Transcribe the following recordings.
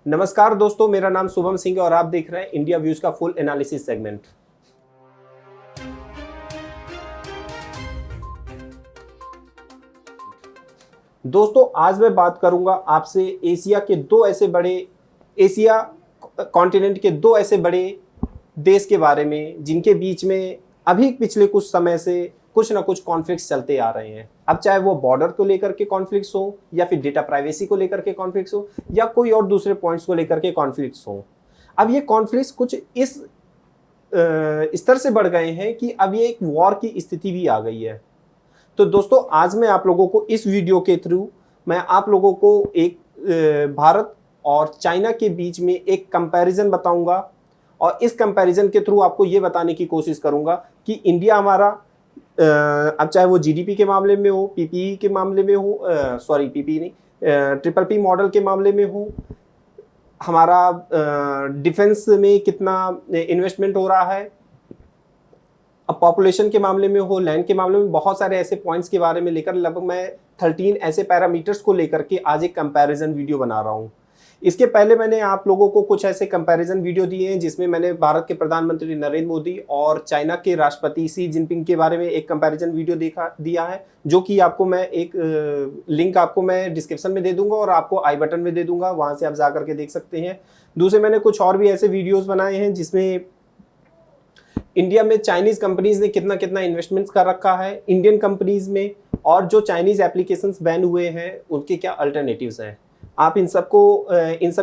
नमस्कार दोस्तों, मेरा नाम शुभम सिंह है और आप देख रहे हैं इंडिया व्यूज का फुल एनालिसिस सेगमेंट। दोस्तों, आज मैं बात करूंगा आपसे एशिया कॉन्टिनेंट के दो ऐसे बड़े देश के बारे में जिनके बीच में अभी पिछले कुछ समय से कुछ ना कुछ कॉन्फ्लिक्ट्स चलते आ रहे हैं। अब चाहे वो बॉर्डर को लेकर के कॉन्फ्लिक्ट्स हो या फिर डेटा प्राइवेसी को लेकर के कॉन्फ्लिक्ट्स हो या कोई और दूसरे पॉइंट्स को लेकर के कॉन्फ्लिक्ट्स हो। अब ये कॉन्फ्लिक्ट्स कुछ इस स्तर से बढ़ गए हैं कि अब ये एक वॉर की स्थिति भी आ गई है। तो दोस्तों, आज मैं आप लोगों को इस वीडियो के थ्रू मैं आप लोगों को एक भारत और चाइना के बीच में एक कंपैरिजन बताऊंगा और इस कंपैरिजन के थ्रू आपको ये बताने की कोशिश करूंगा कि इंडिया हमारा अब चाहे वो जीडीपी के मामले में हो, पीपीई के मामले में हो, सॉरी पीपीई नहीं, ट्रिपल पी मॉडल के मामले में हो, हमारा डिफेंस में कितना इन्वेस्टमेंट हो रहा है, अब पॉपुलेशन के मामले में हो, लैंड के मामले में, बहुत सारे ऐसे पॉइंट्स के बारे में लेकर लगभग मैं 13 ऐसे पैरामीटर्स को लेकर के आज एक कंपैरिजन वीडियो बना रहा हूं। इसके पहले मैंने आप लोगों को कुछ ऐसे कंपैरिजन वीडियो दिए हैं जिसमें मैंने भारत के प्रधानमंत्री नरेंद्र मोदी और चाइना के राष्ट्रपति शी जिनपिंग के बारे में एक कंपैरिजन वीडियो दिया है, जो कि आपको मैं एक लिंक आपको मैं डिस्क्रिप्शन में दे दूंगा और आपको आई बटन में दे दूंगा, वहां से आप जा करके देख सकते हैं। दूसरे मैंने कुछ और भी ऐसे वीडियोज बनाए हैं जिसमें इंडिया में चाइनीज कंपनीज ने कितना कितना इन्वेस्टमेंट्स कर रखा है इंडियन कंपनीज में, और जो चाइनीज एप्लीकेशंस बैन हुए हैं उनके क्या अल्टरनेटिव्स हैं। आप इन सब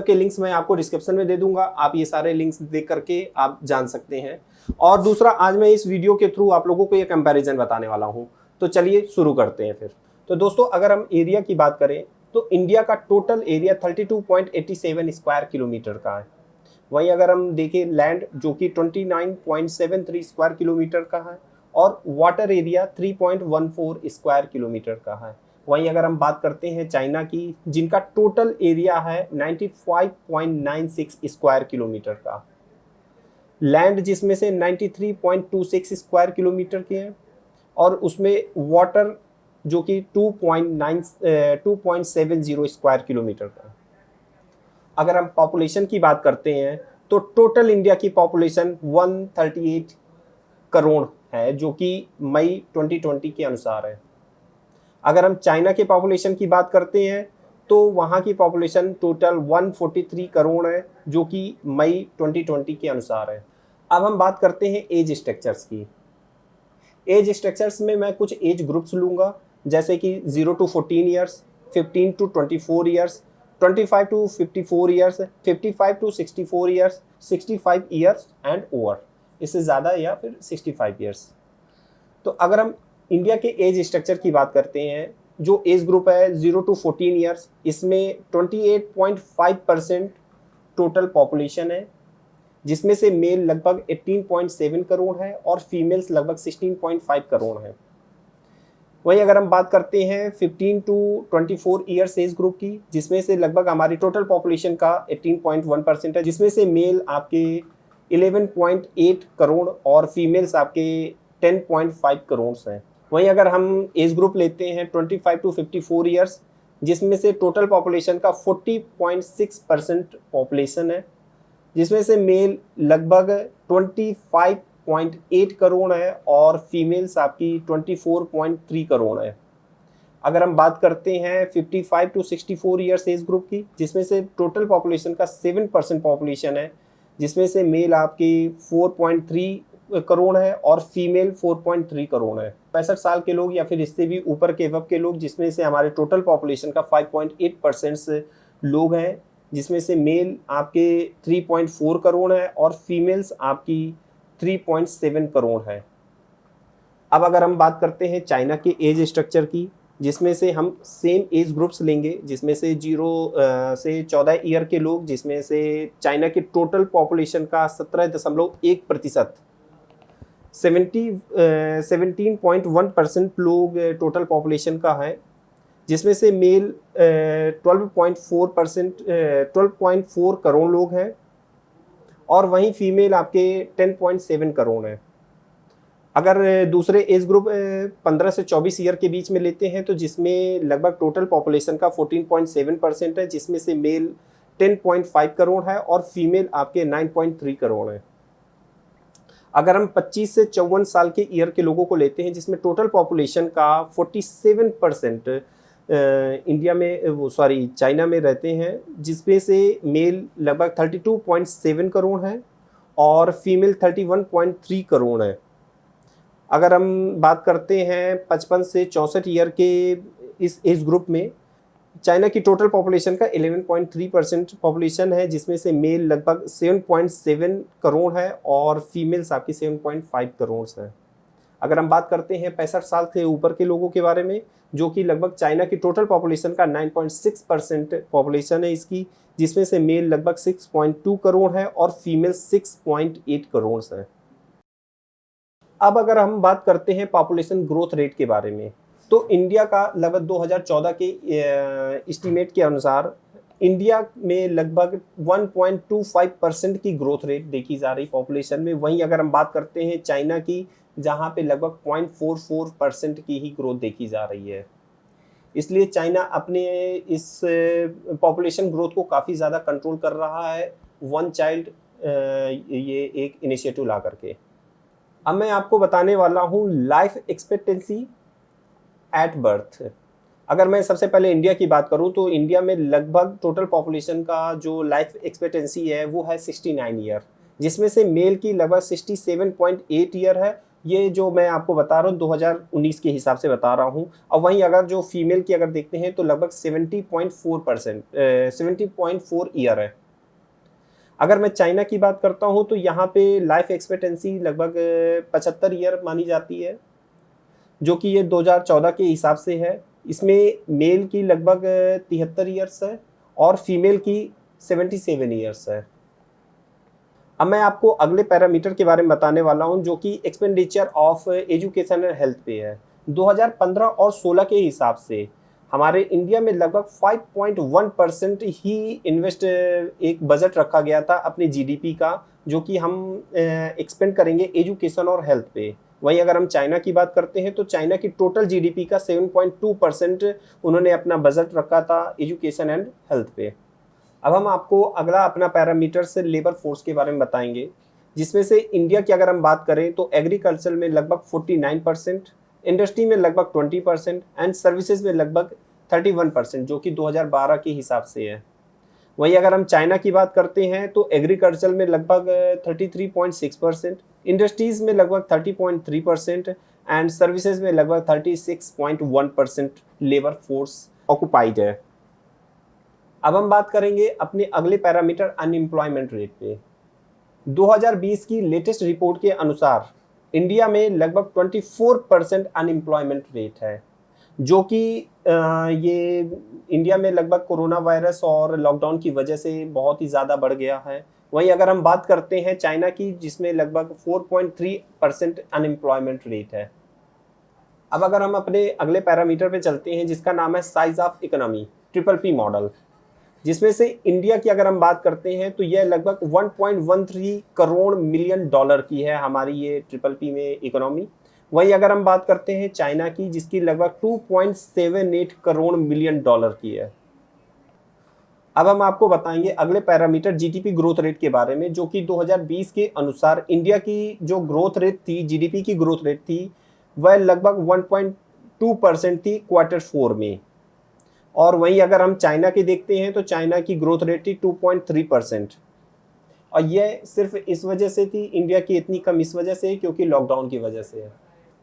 के लिंक्स मैं आपको डिस्क्रिप्शन में दे दूंगा, आप ये सारे लिंक्स देख करके आप जान सकते हैं। और दूसरा, आज मैं इस वीडियो के थ्रू आप लोगों को ये कंपैरिजन बताने वाला हूँ। तो चलिए शुरू करते हैं फिर। तो दोस्तों, अगर हम एरिया की बात करें तो इंडिया का टोटल एरिया 32.87 स्क्वायर किलोमीटर का है। वहीं अगर हम देखें लैंड, जो कि 29.73 स्क्वायर किलोमीटर का है, और वाटर एरिया 3.14 स्क्वायर किलोमीटर का है। वहीं अगर हम बात करते हैं चाइना की, जिनका टोटल एरिया है 95.96 स्क्वायर किलोमीटर का, लैंड जिसमें से 93.26 स्क्वायर किलोमीटर के हैं, और उसमें वाटर जो कि 2.70 स्क्वायर किलोमीटर का। अगर हम पॉपुलेशन की बात करते हैं तो टोटल इंडिया की पॉपुलेशन 138 करोड़ है, जो कि मई 2020 के अनुसार है। अगर हम चाइना के पॉपुलेशन की बात करते हैं तो वहाँ की पॉपुलेशन टोटल 143 करोड़ है, जो कि मई 2020 के अनुसार है। अब हम बात करते हैं एज स्ट्रक्चर्स की। एज स्ट्रक्चर्स में मैं कुछ एज ग्रुप्स लूँगा, जैसे कि 0 to 14 years, 15 to 24 years, 25 to 54 years, 55 to 64 years, 65 years and over, इससे ज़्यादा या फिर 65 ईयर्स। तो अगर हम इंडिया के एज स्ट्रक्चर की बात करते हैं, जो एज ग्रुप है 0 to 14 ईयर्स, इसमें 28.5% टोटल पॉपुलेशन है, जिसमें से मेल लगभग 18.7 करोड़ है और फीमेल्स लगभग 16.5 करोड़ है। वहीं अगर हम बात करते हैं 15 to 24 ईयर्स एज ग्रुप की, जिसमें से लगभग हमारी टोटल पॉपुलेशन का 18.1% है, जिसमें से मेल आपके 11.8 करोड़ और फीमेल्स आपके 10.5 करोड़ हैं। वहीं अगर हम एज ग्रुप लेते हैं 25 to 54 ईयर्स, जिसमें से टोटल पॉपुलेशन का 40.6% पॉपुलेशन है, जिसमें से मेल लगभग 25.8 करोड़ है और फीमेल्स आपकी 24.3 करोड़ है। अगर हम बात करते हैं 55 to 64 ईयर्स एज ग्रुप की, जिसमें से टोटल पॉपुलेशन का 7% पॉपुलेशन है, जिसमें से मेल आपकी 4.3 करोड़ है और फीमेल 4.3 करोड़ है। 65 साल के लोग या फिर इससे भी ऊपर के एबव के लोग, जिसमें से हमारे टोटल पॉपुलेशन का 5.8% लोग हैं, जिसमें से मेल आपके 3.4 करोड़ है और फीमेल्स आपकी 3.7 करोड़ है। अब अगर हम बात करते हैं चाइना के एज स्ट्रक्चर की, जिसमें से हम सेम एज ग्रुप्स लेंगे, जिसमें से 0 से 14 ईयर के लोग, जिसमें से चाइना के टोटल पॉपुलेशन का 17.1%, 17.1% लोग टोटल पॉपुलेशन का है, जिसमें से मेल 12.4 करोड़ लोग हैं और वहीं फीमेल आपके 10.7 करोड़ हैं। अगर दूसरे एज ग्रुप 15 से 24 ईयर के बीच में लेते हैं, तो जिसमें लगभग टोटल पॉपुलेशन का 14.7% है, जिसमें से मेल 10.5 करोड़ है और फीमेल आपके 9.3 करोड़ है। अगर हम 25 से 54 साल के ईयर के लोगों को लेते हैं, जिसमें टोटल पॉपुलेशन का 47% इंडिया में चाइना में रहते हैं, जिसमें से मेल लगभग 32.7 करोड़ है और फीमेल 31.3 करोड़ है। अगर हम बात करते हैं 55 से 64 ईयर के इस एज ग्रुप में, चाइना की टोटल पॉपुलेशन का 11.3% पॉपुलेशन है, जिसमें से मेल लगभग 7.7 करोड़ है और फीमेल्स आपकी 7.5 करोड़ है। अगर हम बात करते हैं 65 साल से ऊपर के लोगों के बारे में, जो कि लगभग चाइना की टोटल पॉपुलेशन का 9.6% पॉपुलेशन है इसकी, जिसमें से मेल लगभग 6.2 करोड़ है और फीमेल 6.8 करोड़ है। अब अगर हम बात करते हैं पॉपुलेशन ग्रोथ रेट के बारे में, तो इंडिया का लगभग 2014 के एस्टीमेट के अनुसार इंडिया में लगभग 1.25% की ग्रोथ रेट देखी जा रही पॉपुलेशन में। वहीं अगर हम बात करते हैं चाइना की, जहां पे लगभग 0.44% की ही ग्रोथ देखी जा रही है। इसलिए चाइना अपने इस पॉपुलेशन ग्रोथ को काफ़ी ज़्यादा कंट्रोल कर रहा है वन चाइल्ड ये एक इनिशिएटिव ला करके। अब मैं आपको बताने वाला हूँ लाइफ एक्सपेक्टेंसी एट बर्थ। अगर मैं सबसे पहले इंडिया की बात करूं, तो इंडिया में लगभग टोटल पॉपुलेशन का जो लाइफ एक्सपेक्टेंसी है वो है 69 ईयर, जिसमें से मेल की लगभग 67.8 ईयर है। ये जो मैं आपको बता रहा हूँ 2019 के हिसाब से बता रहा हूँ। और वहीं अगर जो फीमेल की अगर देखते हैं तो लगभग 70.4 ईयर है। अगर मैं चाइना की बात करता हूँ तो यहाँ पे लाइफ एक्सपेक्टेंसी लगभग 75 ईयर मानी जाती है, जो कि ये 2014 के हिसाब से है। इसमें मेल की लगभग 73 ईयर्स है और फीमेल की 77 ईयर्स है। अब मैं आपको अगले पैरामीटर के बारे में बताने वाला हूं, जो कि expenditure of education and health पे है। 2015 और 16 के हिसाब से हमारे इंडिया में लगभग 5.1% ही इन्वेस्ट एक बजट रखा गया था अपने जीडीपी का, जो कि हम एक्सपेंड करेंगे एजुकेशन और हेल्थ पे। वहीं अगर हम चाइना की बात करते हैं तो चाइना की टोटल जीडीपी का 7.2% उन्होंने अपना बजट रखा था एजुकेशन एंड हेल्थ पे। अब हम आपको अगला अपना पैरामीटर से लेबर फोर्स के बारे में बताएंगे, जिसमें से इंडिया की अगर हम बात करें तो एग्रीकल्चर में लगभग 49%, इंडस्ट्री में लगभग 20% एंड सर्विसेज में लगभग 31%, जो कि 2012 के हिसाब से है। वहीं अगर हम चाइना की बात करते हैं तो एग्रीकल्चर में लगभग 33.6%, इंडस्ट्रीज में लगभग 30.3% एंड सर्विसेज में लगभग 36.1% लेबर फोर्स ऑक्युपाइड है। अब हम बात करेंगे अपने अगले पैरामीटर अनएम्प्लॉयमेंट रेट पे। 2020 की लेटेस्ट रिपोर्ट के अनुसार इंडिया में लगभग 24% अनएम्प्लॉयमेंट रेट है, जो कि ये इंडिया में लगभग कोरोना वायरस और लॉकडाउन की वजह से बहुत ही ज़्यादा बढ़ गया है। वहीं अगर हम बात करते हैं चाइना की, जिसमें लगभग 4.3% अनएम्प्लॉयमेंट रेट है। अब अगर हम अपने अगले पैरामीटर पे चलते हैं, जिसका नाम है size of economy, triple P model, जिसमें से इंडिया की अगर हम बात करते हैं तो यह लगभग 1.13 करोड़ मिलियन डॉलर की है हमारी ये ट्रिपल पी में इकोनॉमी। वहीं अगर हम बात करते हैं चाइना की, जिसकी लगभग 2.78 करोड़ मिलियन डॉलर की है। अब हम आपको बताएंगे अगले पैरामीटर जीडीपी ग्रोथ रेट के बारे में, जो कि 2020 के अनुसार इंडिया की जो ग्रोथ रेट थी, जीडीपी की ग्रोथ रेट थी, वह लगभग 1.2% थी Q4 में। और वहीं अगर हम चाइना की देखते हैं तो चाइना की ग्रोथ रेट थी 2.3%, और यह सिर्फ इस वजह से थी, इंडिया की इतनी कम इस वजह से क्योंकि लॉकडाउन की वजह से है।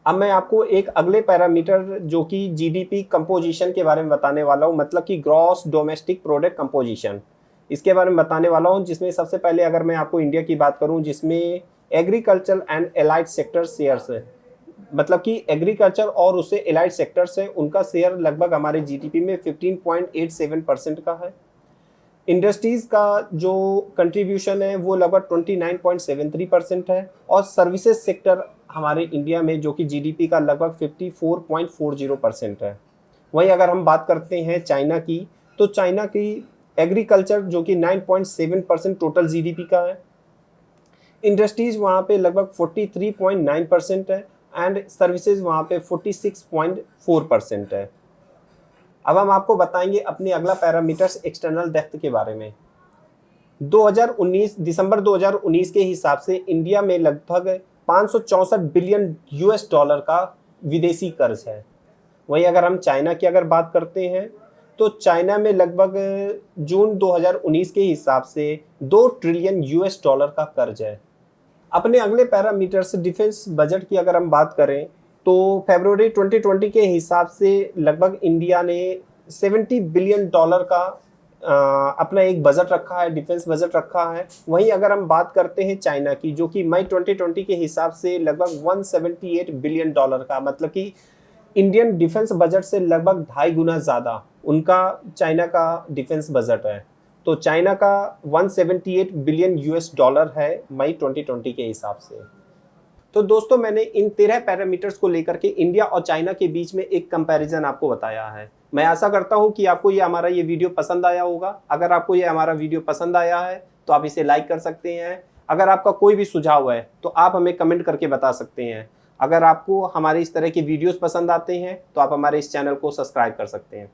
अब मैं आपको एक अगले पैरामीटर जो कि जीडीपी कंपोजिशन के बारे में बताने वाला हूँ, मतलब कि ग्रॉस डोमेस्टिक प्रोडक्ट कंपोजिशन, इसके बारे में बताने वाला हूँ। जिसमें सबसे पहले अगर मैं आपको इंडिया की बात करूँ, जिसमें agriculture and allied sector shares है, मतलब कि एग्रीकल्चर और उससे एलाइड सेक्टर्स है, उनका शेयर लगभग हमारे जीडीपी में 15.87% का है। इंडस्ट्रीज का जो कंट्रीब्यूशन है वो लगभग 29.73% है, और सर्विसेज सेक्टर हमारे इंडिया में जो कि जीडीपी का लगभग 54.40% है। वहीं अगर हम बात करते हैं चाइना की, तो चाइना की एग्रीकल्चर जो कि 9.7% टोटल जीडीपी का है, इंडस्ट्रीज वहाँ पे लगभग 43.9% है एंड सर्विसेज वहाँ पे 46.4% है। अब हम आपको बताएंगे अपने अगला पैरामीटर्स एक्सटर्नल डेप्थ के बारे में, 2019 दिसंबर 2019 के हिसाब से इंडिया में लगभग 564 बिलियन यूएस डॉलर का विदेशी कर्ज है। वहीं अगर हम चाइना की अगर बात करते हैं तो चाइना में लगभग जून 2019 के हिसाब से 2 ट्रिलियन यूएस डॉलर का कर्ज है। अपने अगले पैरामीटर्स डिफेंस बजट की अगर हम बात करें तो फरवरी 2020 के हिसाब से लगभग इंडिया ने 70 बिलियन डॉलर का अपना एक बजट रखा है, डिफेंस बजट रखा है। वहीं अगर हम बात करते हैं चाइना की, जो कि मई 2020 के हिसाब से लगभग 178 बिलियन डॉलर का, मतलब कि इंडियन डिफेंस बजट से लगभग 2.5 गुना ज़्यादा उनका चाइना का डिफेंस बजट है। तो चाइना का 178 बिलियन यूएस डॉलर है मई 2020 के हिसाब से। तो दोस्तों मैंने इन 13 पैरामीटर्स को लेकर के इंडिया और चाइना के बीच में एक कंपैरिजन आपको बताया है। मैं आशा करता हूं कि आपको हमारा ये वीडियो पसंद आया होगा। अगर आपको हमारा वीडियो पसंद आया है तो आप इसे लाइक कर सकते हैं। अगर आपका कोई भी सुझाव है तो आप हमें कमेंट करके बता सकते हैं। अगर आपको हमारे इस तरह के वीडियोस पसंद आते हैं तो आप हमारे इस चैनल को सब्सक्राइब कर सकते हैं।